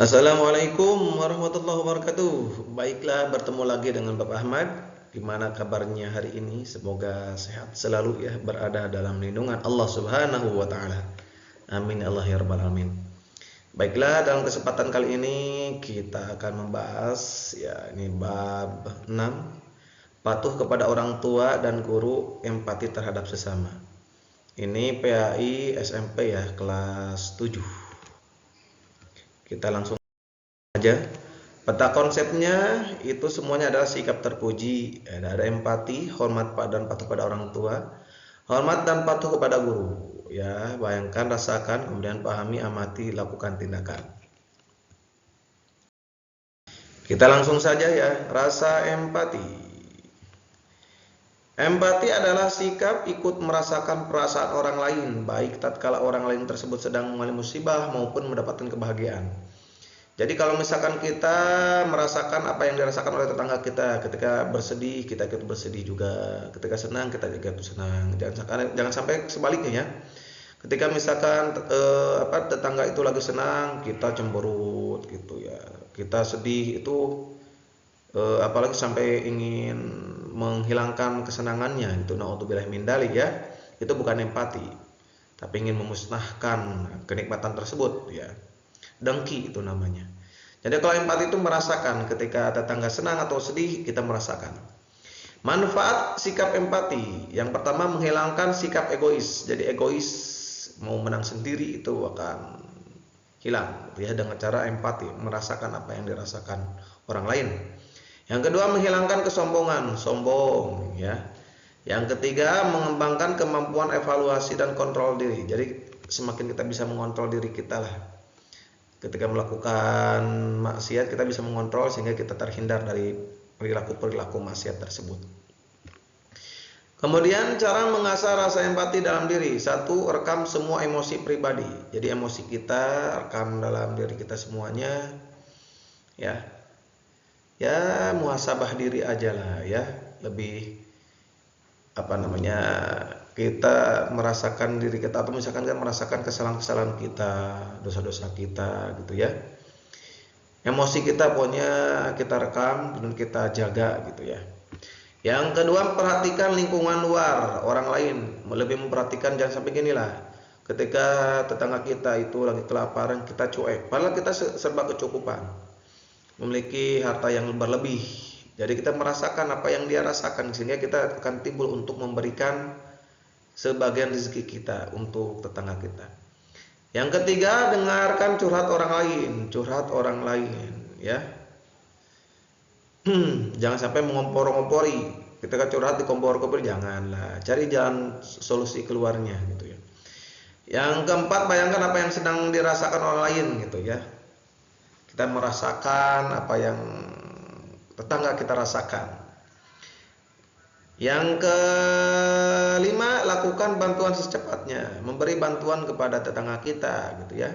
Assalamualaikum warahmatullahi wabarakatuh. Baiklah, bertemu lagi dengan Bapak Ahmad. Gimana kabarnya hari ini? Semoga sehat selalu ya, berada dalam lindungan Allah Subhanahu wa taala. Amin ya Allah ya rabbal alamin. Baiklah, dalam kesempatan kali ini kita akan membahas ya ini bab 6, patuh kepada orang tua dan guru, empati terhadap sesama. Ini PAI SMP ya, kelas 7. Kita langsung aja. Peta konsepnya itu semuanya adalah sikap terpuji, ada empati, hormat dan patuh pada orang tua, hormat dan patuh kepada guru. Ya, bayangkan, rasakan, kemudian pahami, amati, lakukan tindakan. Kita langsung saja ya, rasa empati. Empati adalah sikap ikut merasakan perasaan orang lain, baik tatkala orang lain tersebut sedang mengalami musibah maupun mendapatkan kebahagiaan. Jadi kalau misalkan kita merasakan apa yang dirasakan oleh tetangga kita, ketika bersedih kita ikut bersedih juga, ketika senang kita ikut senang. Jangan sampai sebaliknya ya. Ketika misalkan tetangga itu lagi senang, kita cemberut gitu ya. Kita sedih itu apalagi sampai ingin menghilangkan kesenangannya, itu naudzubillah min dzalik ya. Itu bukan empati, tapi ingin memusnahkan kenikmatan tersebut ya. Dengki itu namanya. Jadi kalau empati itu merasakan ketika tetangga senang atau sedih, kita merasakan. Manfaat sikap empati, yang pertama menghilangkan sikap egois. Jadi egois mau menang sendiri itu akan hilang ya, dengan cara empati, merasakan apa yang dirasakan orang lain. Yang kedua menghilangkan kesombongan, sombong ya. Yang ketiga mengembangkan kemampuan evaluasi dan kontrol diri. Jadi semakin kita bisa mengontrol diri kita lah, ketika melakukan maksiat kita bisa mengontrol sehingga kita terhindar dari perilaku-perilaku maksiat tersebut. Kemudian cara mengasah rasa empati dalam diri. Satu, rekam semua emosi pribadi. Jadi emosi kita rekam dalam diri kita semuanya ya. Ya muhasabah diri aja lah ya. Lebih kita merasakan diri kita, atau misalkan kan merasakan kesalahan-kesalahan kita, dosa-dosa kita gitu ya. Emosi kita pokoknya kita rekam dan kita jaga gitu ya. Yang kedua, perhatikan lingkungan luar, orang lain. Lebih memperhatikan, jangan sampai gini lah. Ketika tetangga kita itu lagi kelaparan, kita cuek. Padahal kita serba kecukupan, memiliki harta yang berlebih. Jadi kita merasakan apa yang dia rasakan, sehingga kita akan timbul untuk memberikan sebagian rezeki kita untuk tetangga kita. Yang ketiga, dengarkan curhat orang lain ya. Jangan sampai mengompor-ngompori. Ketika curhat dikompor-kompor, janganlah. Cari jalan solusi keluarnya gitu ya. Yang keempat, bayangkan apa yang sedang dirasakan orang lain gitu ya. Kita merasakan apa yang tetangga kita rasakan. Yang kelima, lakukan bantuan secepatnya, memberi bantuan kepada tetangga kita gitu ya,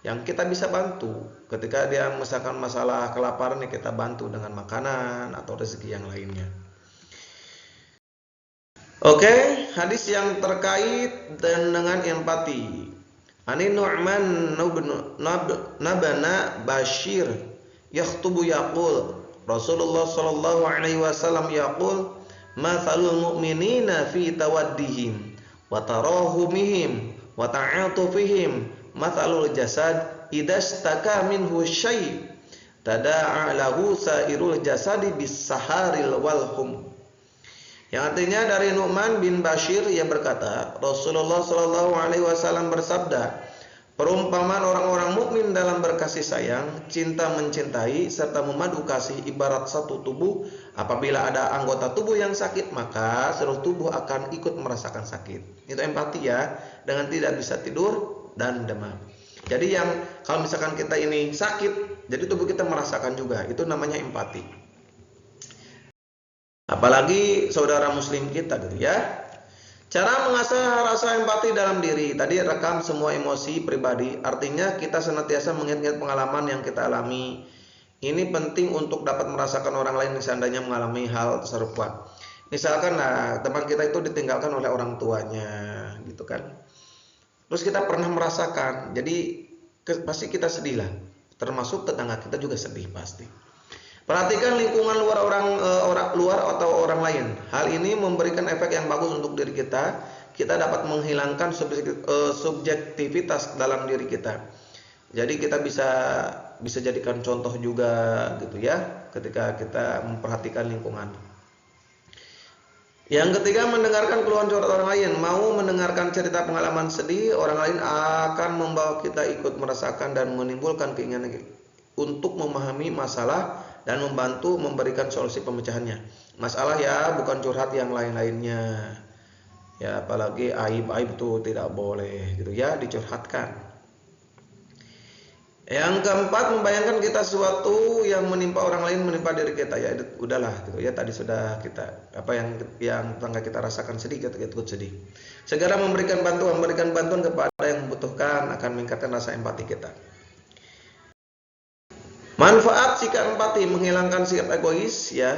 yang kita bisa bantu. Ketika dia misalkan masalah kelaparan, ya kita bantu dengan makanan atau rezeki yang lainnya. Oke, hadis yang terkait dengan empati. Ani Nu'man nabana Bashir yakhtubu yaqul Rasulullah sallallahu alaihi wasallam yaqul mathalul mu'minina fi tawaddihim wa tarahumihim wa ta'atufihim mathalul jasad idastaka minhu syai' tada'a lahu sairul jasadi bis saharil walhum. Yang artinya dari Nu'man bin Bashir, ia berkata, Rasulullah Shallallahu Alaihi Wasallam bersabda, perumpamaan orang-orang mukmin dalam berkasih sayang, cinta mencintai, serta memadu kasih ibarat satu tubuh. Apabila ada anggota tubuh yang sakit, maka seluruh tubuh akan ikut merasakan sakit. Itu empati ya, dengan tidak bisa tidur dan demam. Jadi yang kalau misalkan kita ini sakit, jadi tubuh kita merasakan juga. Itu namanya empati. Apalagi saudara muslim kita gitu ya. Cara mengasah rasa empati dalam diri. Tadi rekam semua emosi pribadi. Artinya kita senantiasa mengingat-ingat pengalaman yang kita alami. Ini penting untuk dapat merasakan orang lain yang seandainya mengalami hal serupa. Misalkan teman kita itu ditinggalkan oleh orang tuanya gitu kan. Terus kita pernah merasakan. Jadi pasti kita sedih lah. termasuk tetangga kita juga sedih pasti. Perhatikan lingkungan luar orang luar atau orang lain. Hal ini memberikan efek yang bagus untuk diri kita. Kita dapat menghilangkan subjektivitas dalam diri kita. Jadi kita bisa jadikan contoh juga gitu ya, ketika kita memperhatikan lingkungan. Yang ketiga, mendengarkan keluhan curhat orang lain. Mau mendengarkan cerita pengalaman sedih orang lain akan membawa kita ikut merasakan dan menimbulkan keinginan untuk memahami masalah dan membantu memberikan solusi pemecahannya. Masalah ya, bukan curhat yang lain-lainnya. Ya, apalagi aib-aib itu tidak boleh gitu ya dicurhatkan. Yang keempat, membayangkan kita sesuatu yang menimpa orang lain menimpa diri kita, ya udahlah gitu ya, tadi sudah kita apa yang tetangga kita rasakan sedih, kita ikut sedih. Segera memberikan bantuan kepada yang membutuhkan akan meningkatkan rasa empati kita. Manfaat sikap empati, menghilangkan sikap egois ya.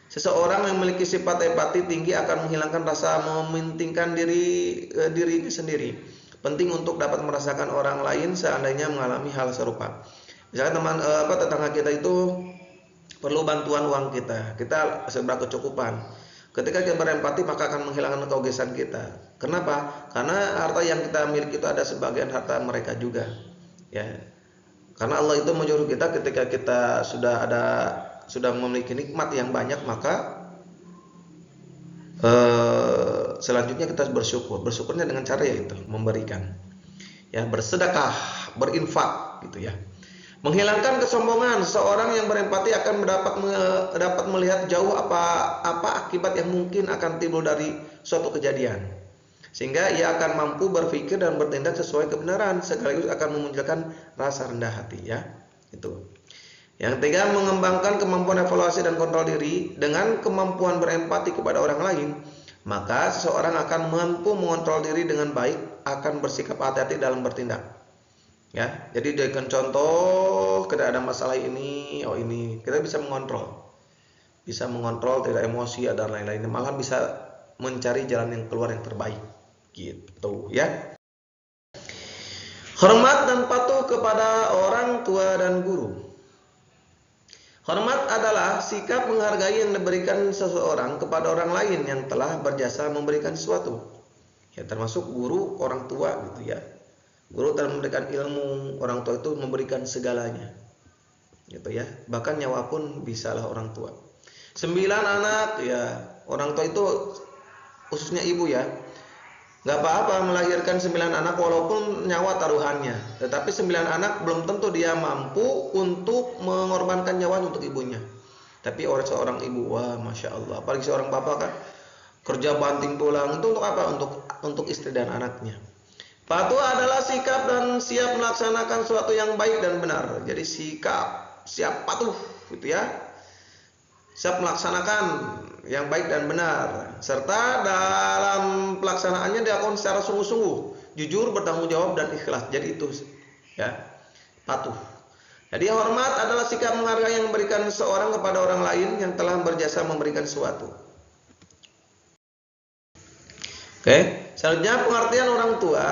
Seseorang yang memiliki sifat empati tinggi akan menghilangkan rasa mementingkan dirinya sendiri. Penting untuk dapat merasakan orang lain seandainya mengalami hal serupa. Misalkan tetangga kita itu perlu bantuan uang kita serba kecukupan. Ketika kita berempati maka akan menghilangkan keegoisan kita. Kenapa? Karena harta yang kita miliki itu ada sebagian harta mereka juga. Ya. Karena Allah itu menyuruh kita ketika kita sudah memiliki nikmat yang banyak maka selanjutnya kita bersyukurnya dengan cara yaitu memberikan, ya, bersedekah, berinfak gitu ya. Menghilangkan kesombongan, seorang yang berempati akan dapat melihat jauh apa akibat yang mungkin akan timbul dari suatu kejadian, sehingga ia akan mampu berpikir dan bertindak sesuai kebenaran sekaligus akan memunculkan rasa rendah hati ya. Itu. Yang ketiga, mengembangkan kemampuan evaluasi dan kontrol diri. Dengan kemampuan berempati kepada orang lain, maka seseorang akan mampu mengontrol diri dengan baik, akan bersikap hati-hati dalam bertindak. Ya, jadi dengan contoh, ketika ada masalah ini, kita bisa mengontrol, tidak emosi dan lain-lainnya, malah bisa mencari jalan yang keluar yang terbaik, gitu ya. Hormat dan patuh kepada orang tua dan guru. Hormat adalah sikap menghargai yang diberikan seseorang kepada orang lain yang telah berjasa memberikan sesuatu. Ya, termasuk guru, orang tua gitu ya. Guru telah memberikan ilmu, orang tua itu memberikan segalanya. Gitu ya. Bahkan nyawa pun bisalah orang tua. 9 anak ya, orang tua itu khususnya ibu ya. Gak apa-apa melahirkan 9 anak walaupun nyawa taruhannya. Tetapi 9 anak belum tentu dia mampu untuk mengorbankan nyawanya untuk ibunya. Tapi orang seorang ibu, wah Masya Allah. Apalagi seorang bapak kan kerja banting tulang. Itu untuk apa? Untuk istri dan anaknya. Patuh adalah sikap dan siap melaksanakan sesuatu yang baik dan benar. Jadi siap patuh gitu ya. Siap melaksanakan yang baik dan benar, serta dalam pelaksanaannya dilakukan secara sungguh-sungguh, jujur, bertanggung jawab dan ikhlas. Jadi itu ya, patuh. Jadi hormat adalah sikap menghargai yang memberikan seorang kepada orang lain yang telah berjasa memberikan sesuatu. Oke, selanjutnya pengertian orang tua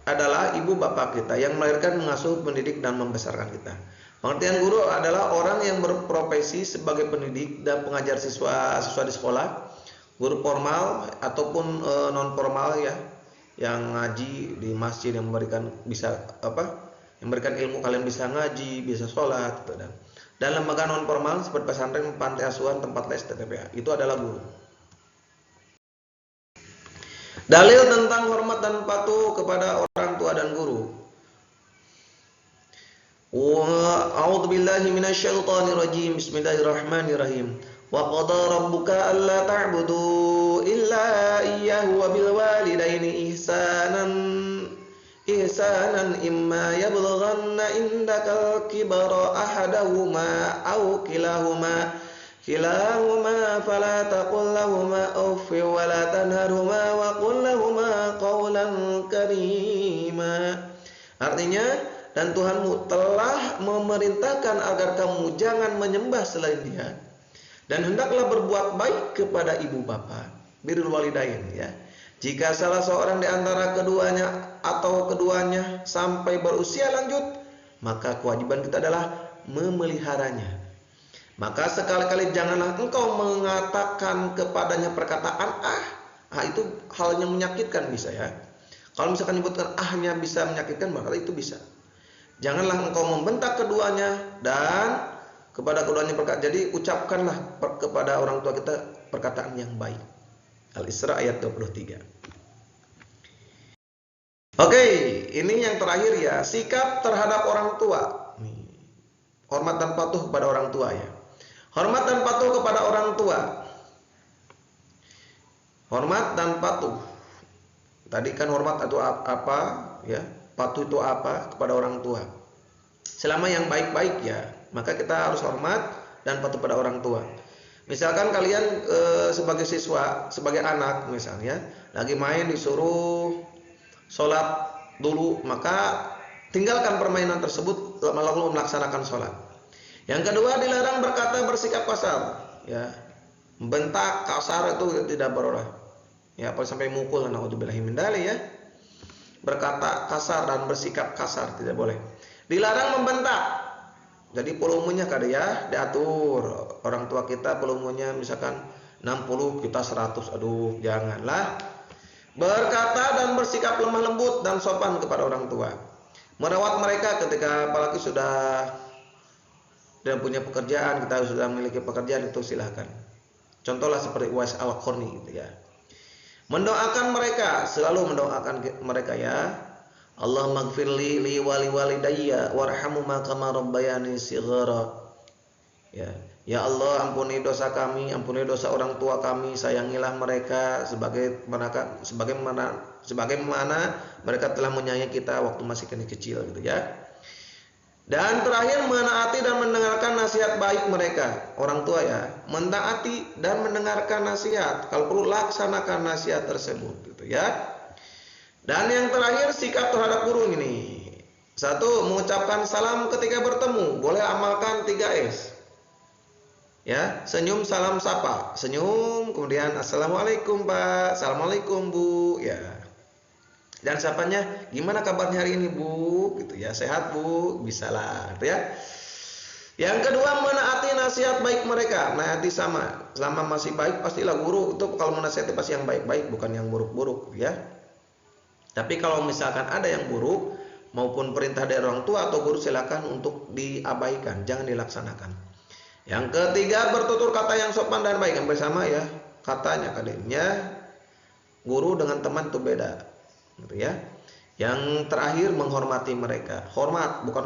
adalah ibu bapak kita yang melahirkan, mengasuh, mendidik dan membesarkan kita. Pengertian guru adalah orang yang berprofesi sebagai pendidik dan pengajar siswa di sekolah, guru formal ataupun non formal ya, yang ngaji di masjid, yang memberikan ilmu, kalian bisa ngaji, bisa sholat gitu. Dan lembaga non formal seperti pesantren, panti asuhan, tempat les, TTPA, itu adalah guru. Dalil tentang hormat dan patuh kepada orang tua dan guru. A'udzu billahi minasyaitonir rajim. Bismillahirrahmanirrahim. Wa qada rabbuka alla ta'budu illa iyyahu wa bil walidaini ihsanan imma yablughanna indakal kibara ahaduhuma aw kilahuma fala taqul lahumā uff wa la tanharhumā wa qul lahumā qawlan karīmā. Artinya, dan Tuhanmu telah memerintahkan agar kamu jangan menyembah selain Dia, dan hendaklah berbuat baik kepada ibu bapa, birrul walidain ya. Jika salah seorang di antara keduanya atau keduanya sampai berusia lanjut, maka kewajiban kita adalah memeliharanya. Maka sekali-kali janganlah engkau mengatakan kepadanya perkataan itu hal yang menyakitkan bisa ya. Kalau misalkan menyebutkan ahnya bisa menyakitkan, maka itu bisa. Janganlah engkau membentak keduanya dan kepada keduanya berkata. Jadi ucapkanlah kepada orang tua kita perkataan yang baik. Al-Isra ayat 23. Oke, ini yang terakhir ya, sikap terhadap orang tua. Hormat dan patuh kepada orang tua ya. Hormat dan patuh kepada orang tua. Hormat dan patuh. Tadi kan hormat itu apa ya? Patuh itu apa? Kepada orang tua. Selama yang baik-baik ya, maka kita harus hormat dan patuh pada orang tua. Misalkan kalian sebagai siswa, sebagai anak misalnya, lagi main disuruh sholat dulu, maka tinggalkan permainan tersebut lalu melaksanakan sholat. Yang kedua, dilarang berkata bersikap kasar, ya. Membentak kasar itu tidak boleh. Ya, apa sampai mukul, naudzubillahi min dzalik ya. Berkata kasar dan bersikap kasar tidak boleh. Dilarang membentak. Jadi volumenya kada ya diatur. Orang tua kita volumenya misalkan 60, kita 100. Aduh, janganlah. Berkata dan bersikap lemah lembut dan sopan kepada orang tua. Merawat mereka ketika apalagi sudah dan punya pekerjaan, kita sudah memiliki pekerjaan, itu silahkan. Contohlah seperti Uwais Al-Qarni gitu ya. Mendoakan mereka, selalu mendoakan mereka ya. Allahumma gfirli li wali walidayya warhamhuma kama rabbayani shighara. Ya. Ya Allah, ampuni dosa kami, ampuni dosa orang tua kami, sayangilah mereka sebagaimana mereka telah menyayangi kita waktu masih kecil gitu ya. Dan terakhir, menaati dan mendengarkan nasihat baik mereka, orang tua ya. Mentaati dan mendengarkan nasihat, kalau perlu laksanakan nasihat tersebut gitu ya. Dan yang terakhir, sikap terhadap guru ini. 1, mengucapkan salam ketika bertemu, boleh amalkan 3S. Ya, senyum salam sapa, senyum kemudian assalamualaikum Pak, assalamualaikum Bu, ya. Dan sapanya, gimana kabarnya hari ini Bu? Gitu ya, sehat Bu? Bisalah, gitu ya. Yang kedua, menaati nasihat baik mereka. Naati sama, selama masih baik pastilah guru itu kalau menasihati pasti yang baik-baik, bukan yang buruk-buruk, gitu ya. Tapi kalau misalkan ada yang buruk maupun perintah dari orang tua atau guru, silakan untuk diabaikan, jangan dilaksanakan. Yang ketiga, bertutur kata yang sopan dan baik, yang bersama ya, katanya kadangnya guru dengan teman itu beda. Gitu ya. Yang terakhir, menghormati mereka. Hormat, bukan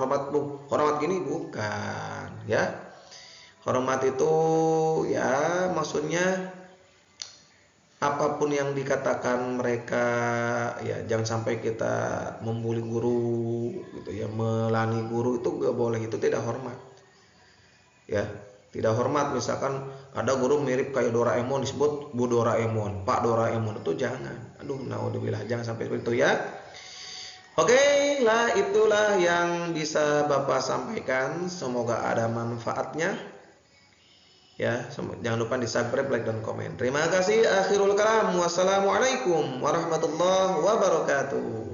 hormat gini, bukan ya. Hormat itu ya maksudnya apapun yang dikatakan mereka ya, jangan sampai kita membuli guru gitu ya, melani guru, itu gak boleh, itu tidak hormat. Ya, tidak hormat. Misalkan ada guru mirip kayak Doraemon disebut Bu Doraemon, Pak Doraemon, itu jangan. Aduh, naudzubillah, jangan sampai seperti itu ya. Oke lah, itulah yang bisa Bapak sampaikan. Semoga ada manfaatnya. Ya, jangan lupa di subscribe, like, dan komen. Terima kasih. Akhirul kalam. Wassalamualaikum warahmatullahi wabarakatuh.